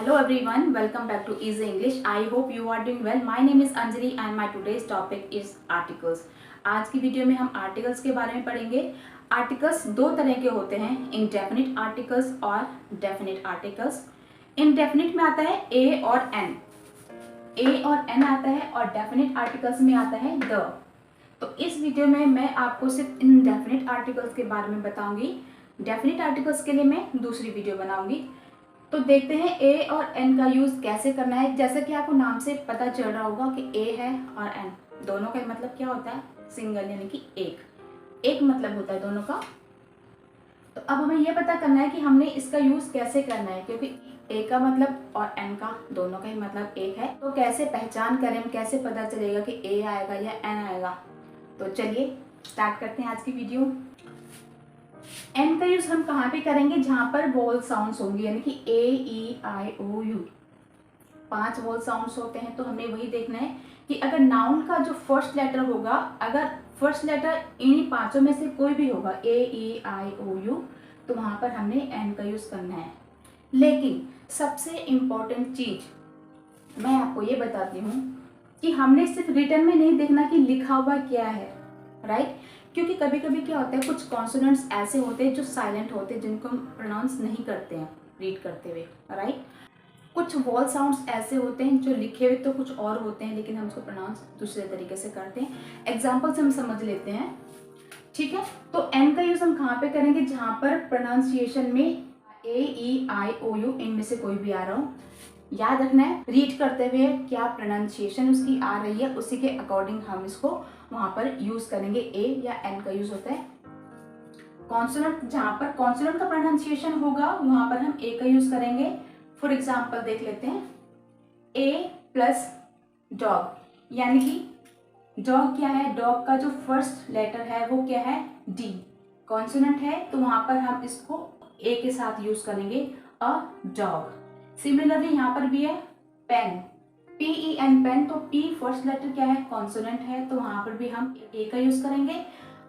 Hello everyone, welcome back to Easy English. I hope you are doing well. My name is Anjali and my today's topic is articles. आज की video में हम articles के बारे में पढ़ेंगे. Articles दो तरह के होते हैं, इंडेफिनिट आर्टिकल्स और डेफिनिट आर्टिकल्स. इंडेफिनिट में आता है ए और एन आता है और डेफिनिट आर्टिकल्स में आता है द. तो इस वीडियो में मैं आपको सिर्फ इंडेफिनिट आर्टिकल्स के बारे में बताऊंगी. डेफिनिट आर्टिकल्स के लिए मैं दूसरी वीडियो बनाऊंगी. तो देखते हैं ए और एन का यूज़ कैसे करना है. जैसा कि आपको नाम से पता चल रहा होगा कि ए है और एन, दोनों का मतलब क्या होता है, सिंगल यानी कि एक मतलब होता है दोनों का. तो अब हमें यह पता करना है कि हमने इसका यूज़ कैसे करना है, क्योंकि ए का मतलब और एन का दोनों का ही मतलब एक है. तो कैसे पहचान करें, कैसे पता चलेगा कि ए आएगा या एन आएगा. तो चलिए स्टार्ट करते हैं आज की वीडियो. एन का यूज हम कहाँ पे करेंगे, जहाँ पर वोवल साउंड्स होंगे, यानी कि ए ई आई ओ यू 5 वोवल साउंड्स होते हैं. तो हमें वही देखना है कि अगर नाउन का जो फर्स्ट लेटर होगा, अगर फर्स्ट लेटर इन्हीं पांचों में से कोई भी होगा, ए ई आई ओ यू, तो वहाँ पर हमने एन का यूज करना है. लेकिन सबसे इम्पोर्टेंट चीज मैं आपको ये बताती हूँ कि हमने सिर्फ रिटन में नहीं देखना कि लिखा हुआ क्या है, राइट. क्योंकि कभी कभी क्या होता है, कुछ कॉन्सोनेंट्स ऐसे होते हैं जो साइलेंट होते हैं, जिनको हम प्रोनाउंस नहीं करते हैं रीड करते हुए, राइट. कुछ वॉल साउंड्स ऐसे होते हैं जो लिखे हुए तो कुछ और होते हैं, लेकिन हम उसको प्रोनाउंस दूसरे तरीके से करते हैं. एग्जाम्पल से हम समझ लेते हैं, ठीक है. तो एन का यूज हम कहाँ पे करेंगे, जहाँ पर प्रोनाउंसिएशन में ए ई आई ओ यू इनमें से कोई भी आ रहा हो. याद रखना है, रीड करते हुए क्या प्रोनाउंसिएशन उसकी आ रही है, उसी के अकॉर्डिंग हम इसको वहां पर यूज करेंगे. ए या एन का यूज होता है. कॉन्सोनेंट, जहां पर कॉन्सोनेंट का प्रोनाउंसिएशन होगा वहां पर हम ए का यूज करेंगे. फॉर एग्जांपल देख लेते हैं, ए प्लस डॉग, यानी कि डॉग क्या है, डॉग का जो फर्स्ट लेटर है वो क्या है, डी. कॉन्सोनेंट है तो वहां पर हम इसको ए के साथ यूज करेंगे, अ डॉग. सिमिलरली यहाँ पर भी है पेन, PEN पेन. तो P फर्स्ट लेटर क्या है, कॉन्सोनेंट है, तो वहां पर भी हम ए का यूज करेंगे.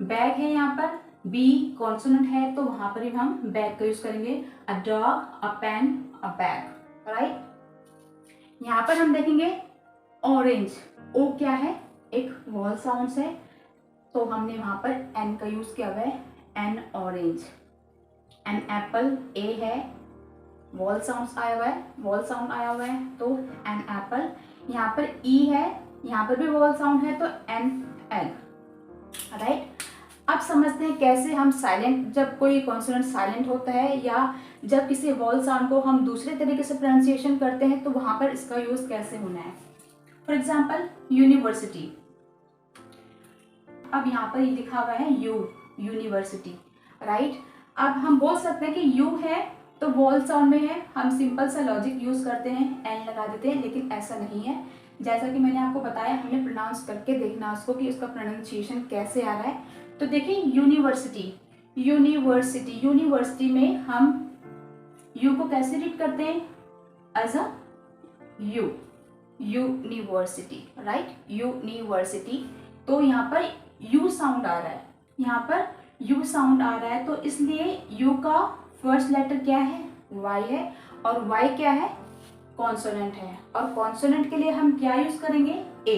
बैग है यहाँ पर, B कॉन्सोनेंट है, तो वहां पर भी हम बैग का यूज करेंगे. A dog, a pen, a bag, right. यहाँ पर हम देखेंगे ऑरेंज, ओ क्या है, एक वॉल साउंड है, तो हमने वहां पर एन का यूज किया हुआ है, एन ऑरेंज. एन एप्पल, ए है, वॉल साउंड आया हुआ है, तो एन एप्पल. यहाँ पर ई है, यहाँ पर भी वॉल साउंड है, तो एन एग, राइट. अब समझते हैं कैसे हम साइलेंट, जब कोई कॉन्सोनेंट साइलेंट होता है या जब किसी वॉल साउंड को हम दूसरे तरीके से प्रोनाउंसिएशन करते हैं, तो वहां पर इसका यूज कैसे होना है. For example university. अब यहाँ पर लिखा हुआ है यू, यूनिवर्सिटी, राइट. अब हम बोल सकते हैं कि यू है तो वॉल साउंड में है, हम सिंपल सा लॉजिक यूज करते हैं, एन लगा देते हैं, लेकिन ऐसा नहीं है. जैसा कि मैंने आपको बताया, हमने प्रोनाउंस करके देखना उसको कि उसका प्रोनाउंसिएशन कैसे आ रहा है. तो देखिए यूनिवर्सिटी में हम यू को कैसे रीड करते हैं, as a U, university, right, university. तो यहाँ पर यू साउंड आ रहा है, यहाँ पर यू साउंड आ रहा है, तो इसलिए यू का फर्स्ट लेटर क्या है, वाई है, और वाई क्या है, कॉन्सोनेंट है, और कॉन्सोनेंट के लिए हम क्या यूज करेंगे, ए.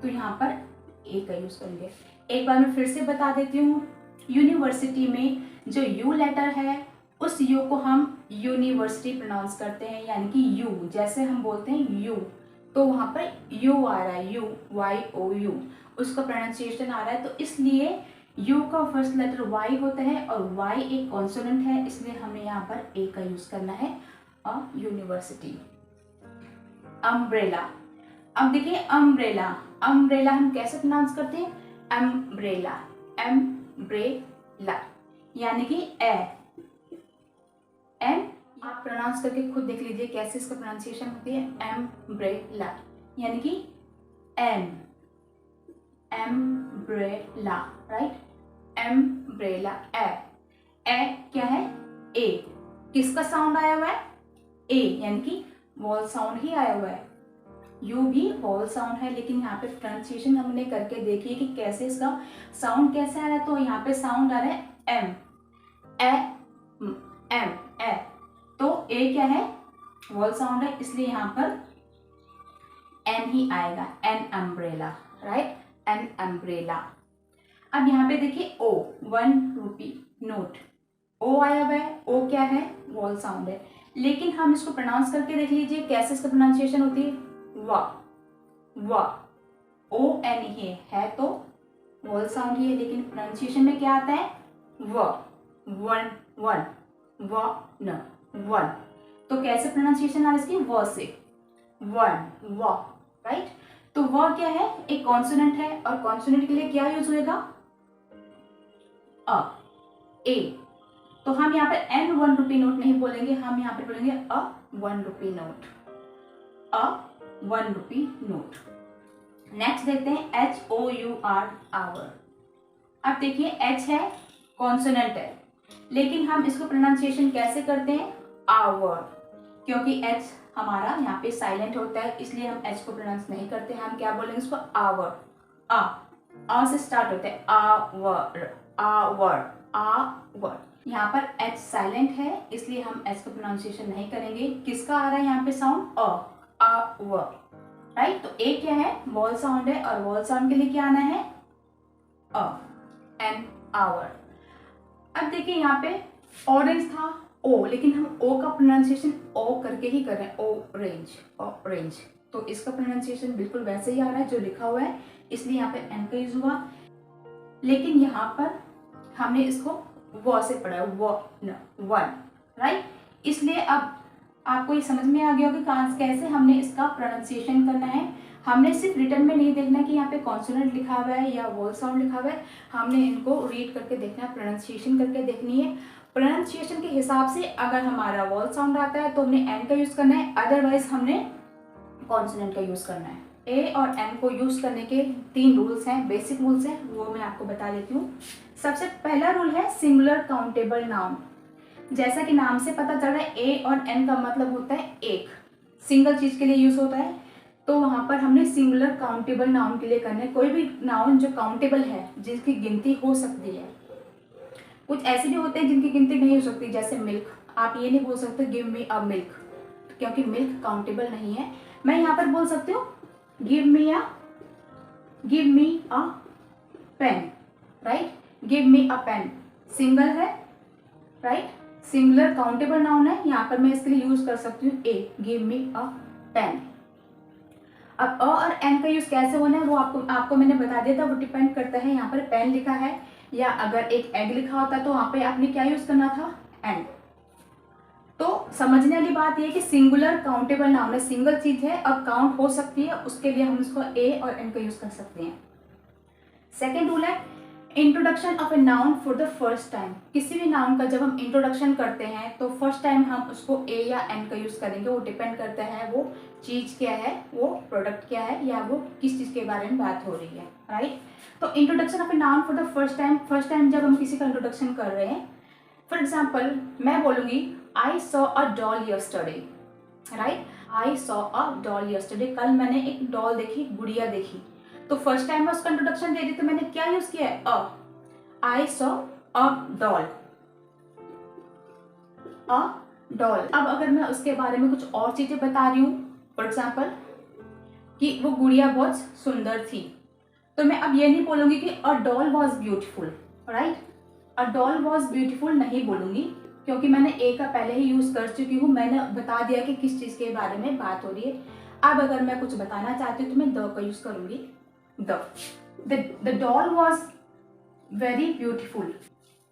तो यहाँ पर ए का यूज करेंगे. एक बार मैं फिर से बता देती हूँ, यूनिवर्सिटी में जो यू लेटर है उस यू को हम यूनिवर्सिटी प्रोनाउंस करते हैं, यानी कि यू, जैसे हम बोलते हैं यू, तो वहां पर यू आ रहा है, यू वाई ओ यू, उसका प्रोनाउंसिएशन आ रहा है. तो इसलिए यू का फर्स्ट लेटर वाई होता है और वाई एक कॉन्सोनेंट है, इसलिए हमें यहाँ पर ए का यूज करना है, अ यूनिवर्सिटी. अम्ब्रेला. अब देखिए अम्ब्रेला हम कैसे प्रोनाउंस करते हैं, अम्ब्रेला, एम्ब्रेला, यानी कि एम. आप प्रोनाउंस करके खुद देख लीजिए कैसे इसका प्रोनाउंसिएशन होती है, एम्ब्रेला, यानी कि एम, एम्ब्रेला, राइट. एम्ब्रेला, ए क्या है, ए. किसका साउंड आया हुआ है, ए, यानी कि वॉल साउंड ही आया हुआ है. यू भी वॉल साउंड है, लेकिन यहाँ पे प्रोनाउंसिएशन हमने करके देखिए कि कैसे इसका साउंड कैसे आ रहा है. तो यहाँ पे साउंड आ रहा है एम, ए, एम, ए. तो ए क्या है, वॉल साउंड है इसलिए यहाँ पर एन ही आएगा, an umbrella, right, an umbrella. अब यहाँ पे देखिए ओ, 1 रुपी नोट, ओ आया हुआ है, ओ क्या है, वॉल साउंड है, लेकिन हम इसको प्रोनाउंस करके देख लीजिए कैसे इसका प्रोनाउंसिएशन होती है, वा, ओ एन ही है तो वॉल साउंड ही है, लेकिन प्रोनाउंसिएशन में क्या आता है, वन, वन। तो कैसे प्रोनाउंसिएशन आ रही है इसकी, व से, वन, व, राइट। तो व क्या है, एक कॉन्सोनेंट है और कॉन्सोनेंट के लिए क्या यूज होएगा, अ, ए। तो हम यहाँ पर एन 1 रुपी नोट नहीं बोलेंगे, हम यहाँ पे बोलेंगे अ 1 रुपी नोट, अ 1 रुपी नोट। नेक्स्ट देखते हैं HOUR, आवर। अब देखिए एच है, कॉन्सोनेंट है, लेकिन हम इसको प्रोनाउंसिएशन कैसे करते हैं, आवर, क्योंकि एच हमारा यहाँ पे साइलेंट होता है इसलिए हम एच को प्रोनाउंस नहीं करते, हम क्या बोलेंगे इसको, आवर, आ से स्टार्ट होता है, आवर, आवर, आवर। यहाँ पर एच साइलेंट है इसलिए हम एच का प्रोनाउंसिएशन नहीं करेंगे। किसका आ रहा है यहाँ पे साउंड, आवर, राइट। तो ए क्या है, वॉल साउंड है और वॉल साउंड के लिए क्या आना है, एन, आवर। अब देखिए यहाँ पे ऑरेंज था, ओ, लेकिन हम ओ का प्रोनाउंसिएशन ओ करके ही कर रहे हैं, ऑरेंज, ऑरेंज। तो इसका प्रोनाउंसिएशन बिल्कुल वैसे ही आ रहा है जो लिखा हुआ है, इसलिए यहाँ पे एन का यूज हुआ, लेकिन यहाँ पर हमने इसको व से पढ़ा है, वन, राइट। इसलिए अब आपको ये समझ में आ गया होगा कि कैसे हमने इसका प्रोनाउंसिएशन करना है। हमने सिर्फ रिटन में नहीं देखना कि यहाँ पे कॉन्सोनेंट लिखा हुआ है या वॉल साउंड लिखा हुआ है, हमने इनको रीड करके देखना है, प्रोनाउंसिएशन करके देखनी है। प्रोनाउंसिएशन के हिसाब से अगर हमारा वॉल साउंड आता है तो हमने एन का यूज करना है, अदरवाइज हमने कॉन्सोनेंट का यूज करना है। ए और एन को यूज करने के 3 रूल्स हैं, बेसिक रूल्स हैं, वो मैं आपको बता देती हूँ। सबसे पहला रूल है सिंगुलर काउंटेबल नाउन। जैसा कि नाम से पता चल रहा है ए और एन का मतलब होता है एक, सिंगल चीज के लिए यूज होता है, तो वहां पर हमने सिंगुलर काउंटेबल नाउन के लिए करना है। कोई भी नाउन जो काउंटेबल है, जिसकी गिनती हो सकती है। कुछ ऐसे भी होते हैं जिनकी गिनती नहीं हो सकती, जैसे मिल्क, आप ये नहीं बोल सकते गिव मी अ मिल्क, क्योंकि मिल्क काउंटेबल नहीं है। मैं यहाँ पर बोल सकती हूँ गिव मी अ पेन, राइट, गिव मी अ पेन, सिंगल है, राइट, सिंगुलर काउंटेबल नाउन है, यहाँ पर मैं इसके लिए यूज कर सकती हूँ ए, गिव मी अ पेन। अब अ और एन का यूज कैसे होना है वो आपको मैंने बता दिया था, वो डिपेंड करता है यहाँ पर पेन लिखा है या अगर एक एग लिखा होता तो वहां पे आपने क्या यूज करना था, एन। तो समझने वाली बात यह कि सिंगुलर काउंटेबल नाउन है, सिंगल चीज है और काउंट हो सकती है, उसके लिए हम इसको ए और एन का यूज कर सकते हैं। सेकेंड रूल है introduction of a noun for the first time. किसी भी नाउन का जब हम इंट्रोडक्शन करते हैं तो फर्स्ट टाइम हम उसको ए या एन का यूज करेंगे, वो डिपेंड करता है वो चीज क्या है, वो प्रोडक्ट क्या है, या वो किस चीज के बारे में बात हो रही है, राइट। तो introduction of a noun for the first time जब हम किसी का इंट्रोडक्शन कर रहे हैं, फॉर एग्जाम्पल मैं बोलूंगी I saw a doll yesterday, right, I saw a doll yesterday, कल मैंने एक डॉल देखी, गुड़िया देखी। तो फर्स्ट टाइम मैं उसका इंट्रोडक्शन दे रही तो मैंने क्या यूज किया है, I saw a doll, a doll. अब अगर मैं उसके बारे में कुछ और चीजें बता रही हूँ, फॉर एग्जाम्पल कि वो गुड़िया बहुत सुंदर थी, तो मैं अब ये नहीं बोलूंगी कि a doll was beautiful, right, a doll was beautiful नहीं बोलूंगी, क्योंकि मैंने ए का पहले ही यूज कर चुकी हूँ, मैंने बता दिया कि किस चीज के बारे में बात हो रही है। अब अगर मैं कुछ बताना चाहती हूँ तो मैं द का यूज करूंगी, the doll was very beautiful,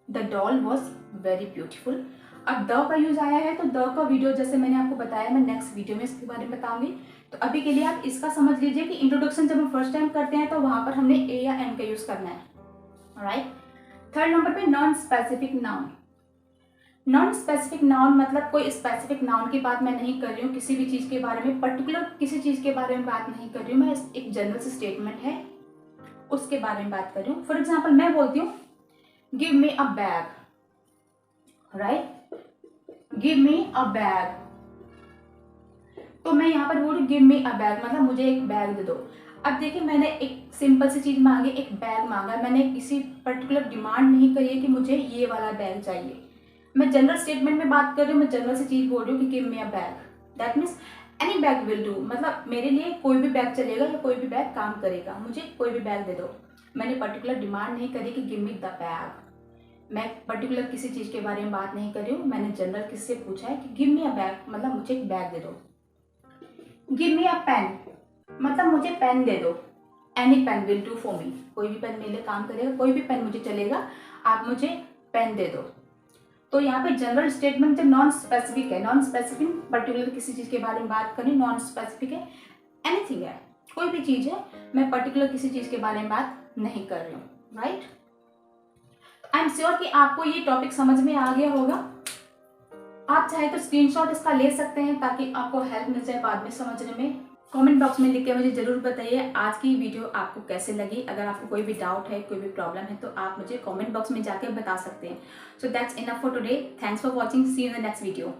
the doll was very beautiful. अब द का यूज आया है तो द का वीडियो जैसे मैंने आपको बताया, मैं नेक्स्ट वीडियो में इसके बारे में बताऊंगी। तो अभी के लिए आप इसका समझ लीजिए कि इंट्रोडक्शन जब हम फर्स्ट टाइम करते हैं तो वहां पर हमने ए या एन का यूज करना है, राइट। थर्ड नंबर पे non specific noun. Non specific noun मतलब कोई स्पेसिफिक नाउन की बात मैं नहीं कर रही हूँ, किसी भी चीज के बारे में, पर्टिकुलर किसी चीज के बारे में बात नहीं कर रही हूँ, मैं एक जनरल सी स्टेटमेंट है उसके बारे में बात कर रही हूँ। फॉर एग्जाम्पल मैं बोलती हूँ गिव मी अ बैग, राइट, गिव मी अ बैग, तो मैं यहाँ पर बोल रही गिव मी अ बैग मतलब मुझे एक बैग दे दो। अब देखिए मैंने एक सिंपल सी चीज मांगी, एक बैग मांगा, मैंने किसी पर्टिकुलर डिमांड नहीं करी है कि मुझे ये वाला बैग चाहिए, मैं जनरल स्टेटमेंट में बात कर रही हूँ, मैं जनरल सी चीज बोल रही हूँ कि give me a bag, that means any bag will do, मतलब मेरे लिए कोई भी बैग चलेगा या कोई भी बैग काम करेगा, मुझे कोई भी बैग दे दो। मैंने पर्टिकुलर डिमांड नहीं करी कि गिव मी द बैग। मैं पर्टिकुलर किसी चीज़ के बारे में बात नहीं कर रही हूँ, मैंने जनरल किससे पूछा है कि गिव मी अ बैग, मतलब मुझे एक बैग दे दो। गिव मी अ पेन, मतलब मुझे पेन दे दो। Any pen will do for me, कोई भी पेन मेरे लिए काम करेगा, कोई भी पेन मुझे चलेगा, आप मुझे पेन दे दो। तो यहाँ पे जनरल स्टेटमेंट जब नॉन स्पेसिफिक है, नॉन स्पेसिफिक पर्टिकुलर किसी चीज़ के बारे में बात करनी, नॉन स्पेसिफिक है, एनीथिंग है, कोई भी चीज़ है, मैं पर्टिकुलर किसी चीज़ के बारे में बात नहीं कर रही हूँ, राइट। आई एम श्योर कि आपको ये टॉपिक समझ में आ गया होगा। आप चाहे तो स्क्रीनशॉट इसका ले सकते हैं ताकि आपको हेल्प मिल जाए बाद में समझने में। कमेंट बॉक्स में लिख के मुझे जरूर बताइए आज की वीडियो आपको कैसे लगी। अगर आपको कोई भी डाउट है, कोई भी प्रॉब्लम है, तो आप मुझे कमेंट बॉक्स में जाके बता सकते हैं। So that's enough for today. Thanks for watching, see you in the next video.